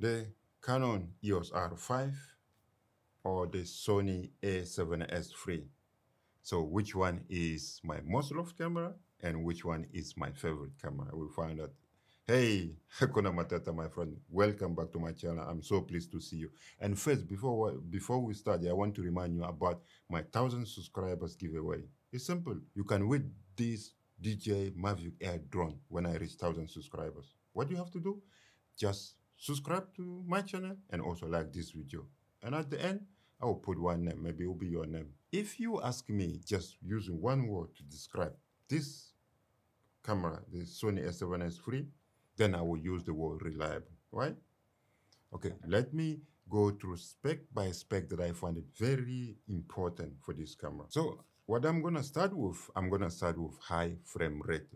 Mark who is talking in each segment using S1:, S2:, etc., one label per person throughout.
S1: the Canon EOS R5 or the Sony a7S III. So which one is my most loved camera and which one is my favorite camera? We'll find out. Hey, Hakuna Matata, my friend. Welcome back to my channel. I'm so pleased to see you. And first, before we start, I want to remind you about my 1,000 subscribers giveaway. It's simple. You can win this DJI Mavic Air drone when I reach 1,000 subscribers. What do you have to do? Just subscribe to my channel and also like this video. And at the end, I will put one name. Maybe it will be your name. If you ask me just using one word to describe this camera, the Sony a7S III, then I will use the word reliable, right? Okay, let me go through spec by spec that I find it very important for this camera. So what I'm gonna start with, high frame rate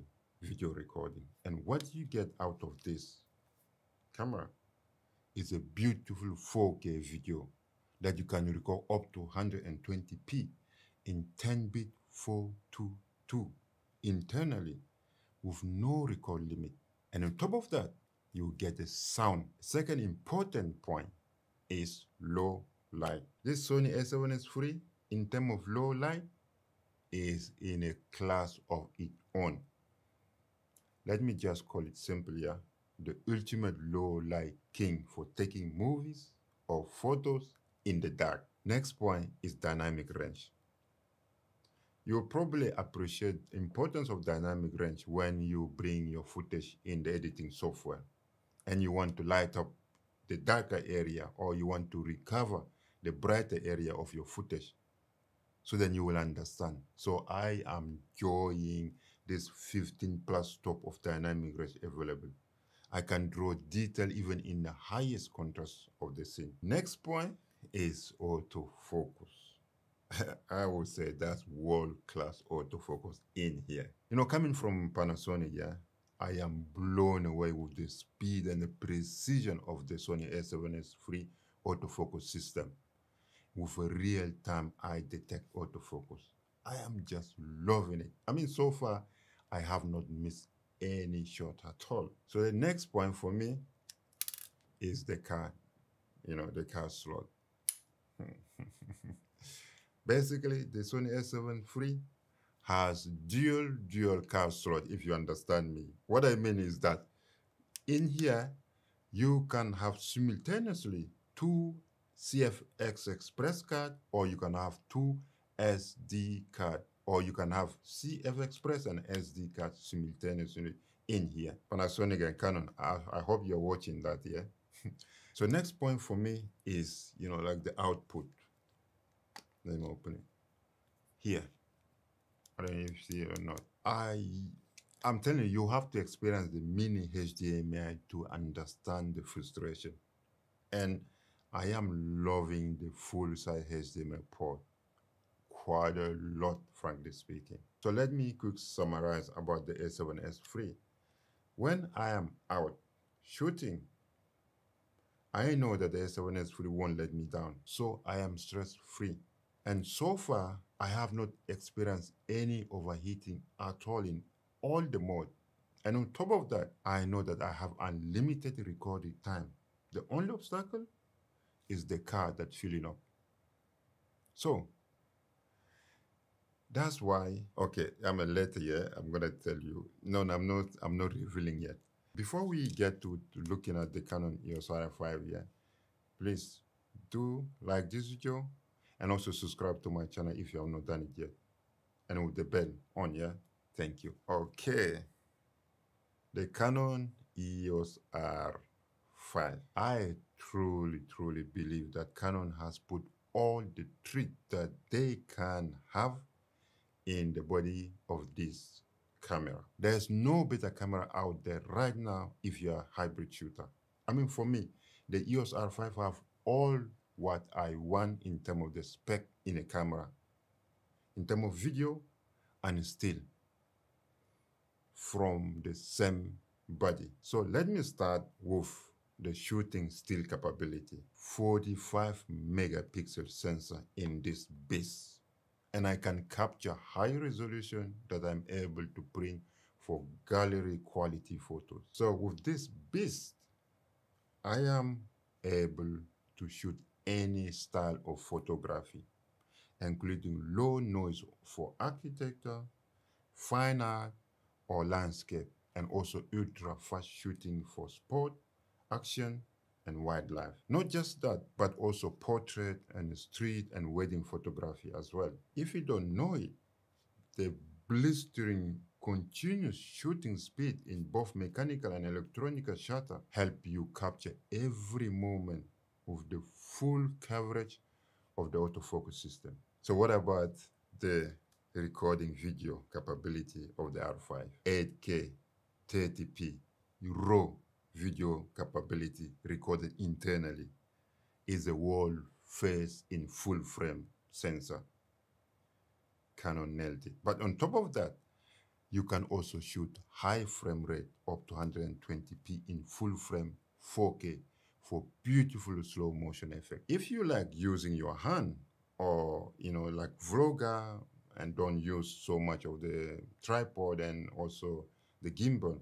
S1: video recording. And what you get out of this camera is a beautiful 4K video that you can record up to 120p in 10-bit 422 internally with no record limit. And on top of that, you get the sound. Second important point is low light. This Sony a7S III, in terms of low light, is in a class of its own. Let me just call it simply, the ultimate low light king for taking movies or photos in the dark. Next point is dynamic range. You'll probably appreciate the importance of dynamic range when you bring your footage in the editing software and you want to light up the darker area or you want to recover the brighter area of your footage. So then you will understand. So I am enjoying this 15 plus stop of dynamic range available. I can draw detail even in the highest contrast of the scene. Next point is autofocus. I would say that's world-class autofocus in here. You know, coming from Panasonic, I am blown away with the speed and the precision of the Sony a7S III autofocus system. With a real-time eye detect autofocus. I am just loving it. I mean, so far, I have not missed any shot at all. So the next point for me is the card, the card slot. Basically, the Sony a7 III has dual card slot, if you understand me. What I mean is that in here, you can have simultaneously two CFX Express card, or you can have two SD card, or you can have CF Express and SD card simultaneously in here. Panasonic and Canon, I hope you're watching that, yeah? So next point for me is, like the output. Let me open it. Here. I don't know if you see it or not. I'm telling you, you have to experience the mini HDMI to understand the frustration. And I am loving the full-size HDMI port quite a lot, frankly speaking. So let me quick summarize about the a7S III. When I am out shooting, I know that the a7S III won't let me down, so I am stress-free. And so far, I have not experienced any overheating at all in all the mode. And on top of that, I know that I have unlimited recording time. The only obstacle is the card that's filling up. So that's why, okay, I'm a later here. I'm gonna tell you. No, I'm not revealing yet. Before we get to looking at the Canon EOS R5 here, please do like this video and also subscribe to my channel if you have not done it yet. And with the bell on, yeah? Thank you. Okay. The Canon EOS R5. I truly believe that Canon has put all the tricks that they can have in the body of this camera. There's no better camera out there right now if you're a hybrid shooter. I mean, for me, the EOS R5 have all what I want in terms of the spec in a camera, in terms of video and still from the same body. So let me start with the shooting still capability. 45 megapixel sensor in this beast. And I can capture high resolution that I'm able to print for gallery quality photos. So with this beast, I am able to shoot any style of photography, including low noise for architecture, fine art, or landscape, and also ultra fast shooting for sport, action, and wildlife. Not just that, but also portrait and street and wedding photography as well. If you don't know it, the blistering continuous shooting speed in both mechanical and electronic shutter help you capture every moment with the full coverage of the autofocus system. So what about the recording video capability of the R5? 8K, 30p, raw video capability recorded internally is a world first in full frame sensor. Canon nailed it. But on top of that, you can also shoot high frame rate up to 120p in full frame 4K for beautiful slow motion effect. If you like using your hand or, like vlogger and don't use so much of the tripod and also the gimbal,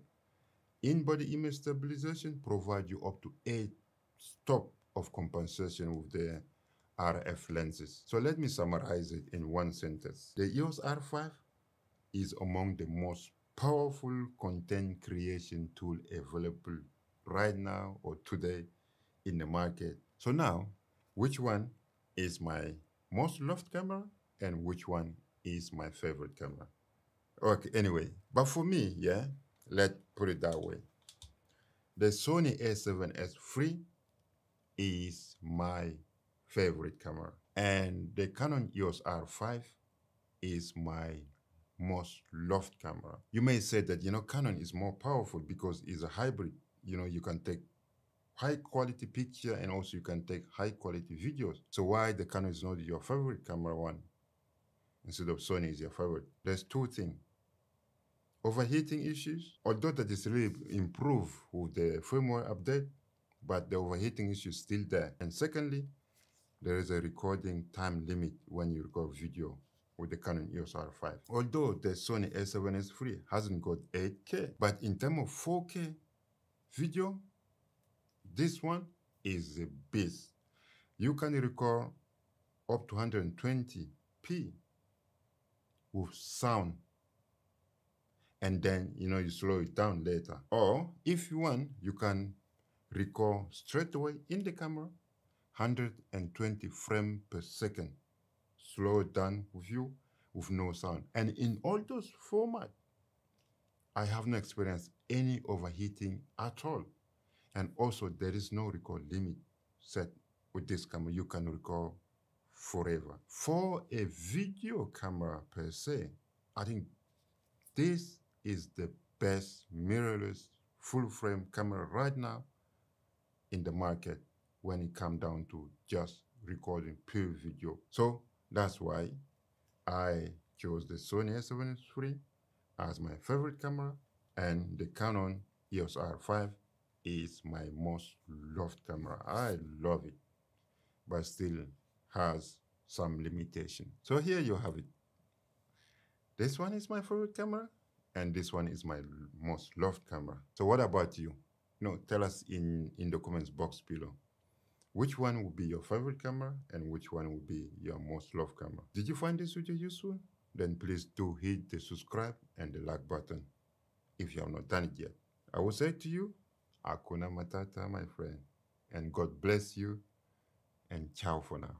S1: in-body image stabilization provide you up to 8 stop of compensation with the RF lenses. So let me summarize it in one sentence. The EOS R5 is among the most powerful content creation tool available right now or today in the market. So now, which one is my most loved camera and which one is my favorite camera? Okay, anyway, but for me, let's put it that way. The Sony a7S III is my favorite camera, and the Canon EOS R5 is my most loved camera. You may say that, Canon is more powerful because it's a hybrid. You can take high quality picture and also you can take high quality videos. So why the Canon is not your favorite camera one instead of Sony is your favorite? There's two things. Overheating issues, although that is really improved with the firmware update, but the overheating issue is still there. And secondly, there is a recording time limit when you record video with the Canon EOS R5. Although the Sony a7S III hasn't got 8K, but in terms of 4K video, this one is a beast. You can record up to 120p with sound, and then you slow it down later. Or if you want, you can record straight away in the camera 120 frames per second. Slow it down with you with no sound. And in all those formats, I have not experienced any overheating at all. And also there is no record limit set with this camera. You can record forever. For a video camera per se, I think this is the best mirrorless full frame camera right now in the market when it comes down to just recording pure video. So that's why I chose the Sony a7S III as my favorite camera, and the Canon EOS R5 is my most loved camera. I love it, but still has some limitation. So here you have it. This one is my favorite camera, and this one is my most loved camera. So what about you? Tell us in the comments box below. Which one would be your favorite camera and which one would be your most loved camera? Did you find this video useful? Then please do hit the subscribe and the like button if you have not done it yet. I will say to you, Hakuna Matata, my friend, and God bless you, and ciao for now.